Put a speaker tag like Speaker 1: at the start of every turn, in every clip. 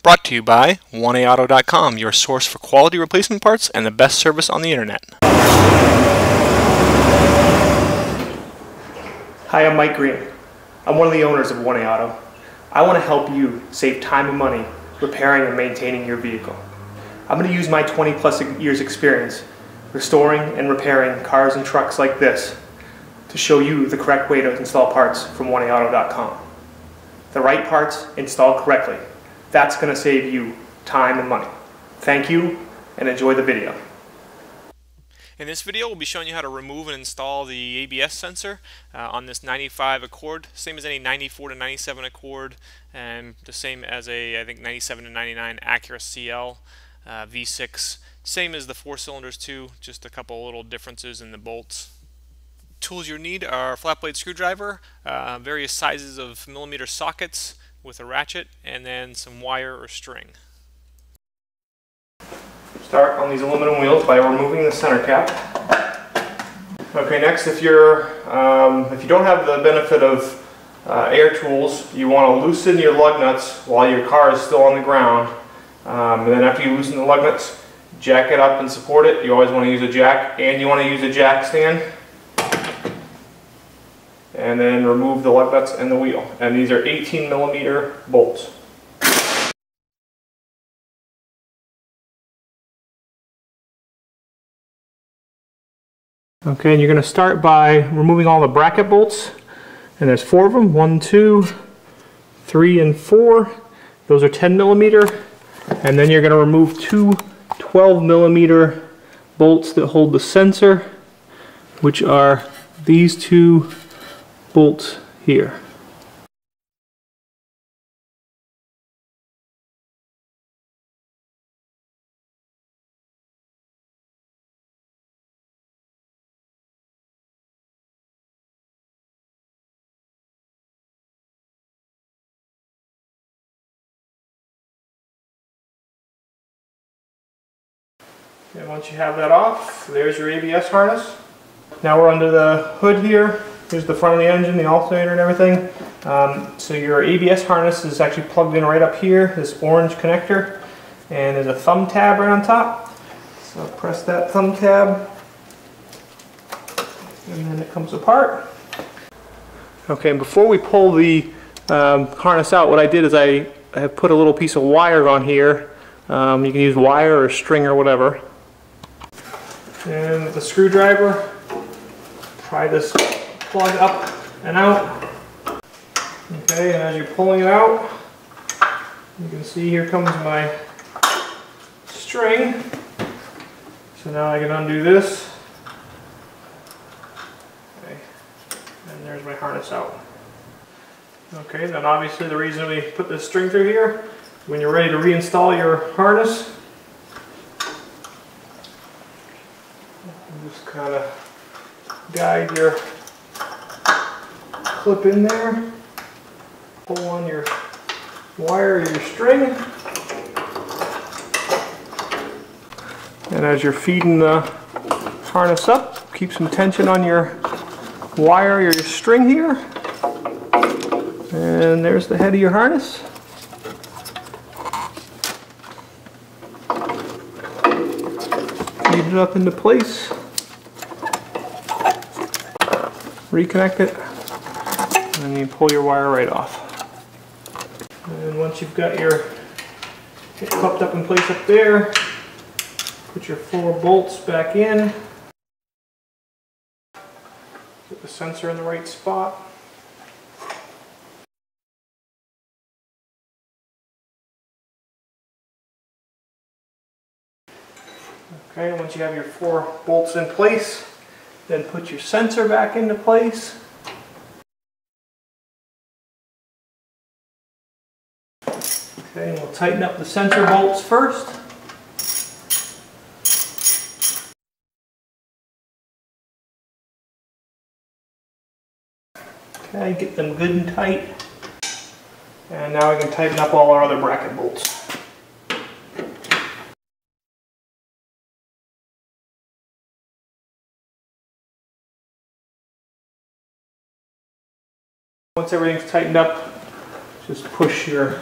Speaker 1: Brought to you by 1AAuto.com, your source for quality replacement parts and the best service on the internet.
Speaker 2: Hi, I'm Mike Green. I'm one of the owners of 1A Auto. I want to help you save time and money repairing and maintaining your vehicle. I'm going to use my 20+ years experience restoring and repairing cars and trucks like this to show you the correct way to install parts from 1AAuto.com. The right parts installed correctly. That's going to save you time and money. Thank you, and enjoy the video.
Speaker 1: In this video, we'll be showing you how to remove and install the ABS sensor on this 95 Accord, same as any 94 to 97 Accord, and the same as a, I think, 97 to 99 Acura CL V6. Same as the 4 cylinders too, just a couple little differences in the bolts. Tools you need are a flat blade screwdriver, various sizes of millimeter sockets with a ratchet, and then some wire or string.
Speaker 2: Start on these aluminum wheels by removing the center cap. Okay, next, if you don't have the benefit of air tools, you want to loosen your lug nuts while your car is still on the ground. And then after you loosen the lug nuts, jack it up and support it. You always want to use a jack, and you want to use a jack stand. And then remove the lug nuts and the wheel. And these are 18mm bolts. Okay, and you're going to start by removing all the bracket bolts. And there's 4 of them, 1, 2, 3, and 4. Those are 10mm. And then you're going to remove 2 12mm bolts that hold the sensor, which are these 2 bolts here. And once you have that off, there's your ABS harness. Now we're under the hood here. Here's the front of the engine, the alternator and everything. So your ABS harness is actually plugged in right up here, this orange connector. And there's a thumb tab right on top. So press that thumb tab. And then it comes apart. Okay, and before we pull the harness out, what I did is I have put a little piece of wire on here. You can use wire or string or whatever. And with the screwdriver, pry this plug up and out. Okay, and as you're pulling it out, you can see here comes my string. So now I can undo this. Okay, and there's my harness out. Okay, then obviously the reason we put this string through here, when you're ready to reinstall your harness, just kind of guide your clip in there, pull on your wire or your string, and as you're feeding the harness up, keep some tension on your wire or your string here, and there's the head of your harness. Feed it up into place, reconnect it, and you pull your wire right off. And once you've got your it cupped up in place up there, put your 4 bolts back in, get the sensor in the right spot. Okay, once you have your 4 bolts in place, then put your sensor back into place. Okay, and we'll tighten up the sensor bolts first. Okay, get them good and tight. And now we can tighten up all our other bracket bolts. Once everything's tightened up, just push your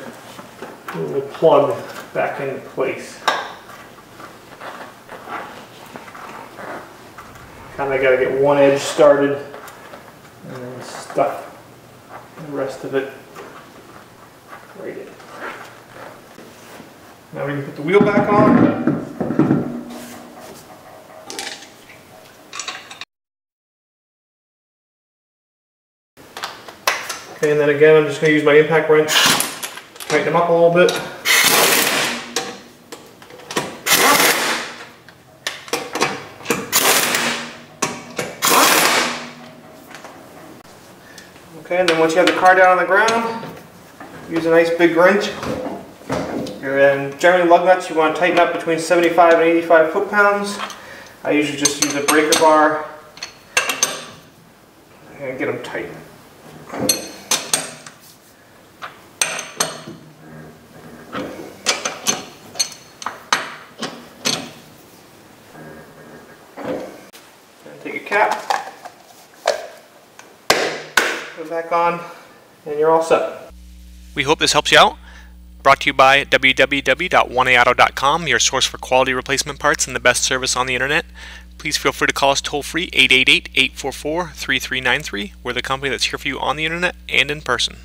Speaker 2: little plug back into place. Kind of got to get one edge started and then stuff the rest of it right in. Now we can put the wheel back on. Okay, and then again I'm just going to use my impact wrench to tighten them up a little bit. Okay, and then once you have the car down on the ground, use a nice big wrench. And generally lug nuts you want to tighten up between 75 and 85 foot-pounds. I usually just use a breaker bar and get them tight. And take a cap, put it back on, and you're all set.
Speaker 1: We hope this helps you out. Brought to you by www.oneauto.com, your source for quality replacement parts and the best service on the internet. Please feel free to call us toll-free 888-844-3393. We're the company that's here for you on the internet and in person.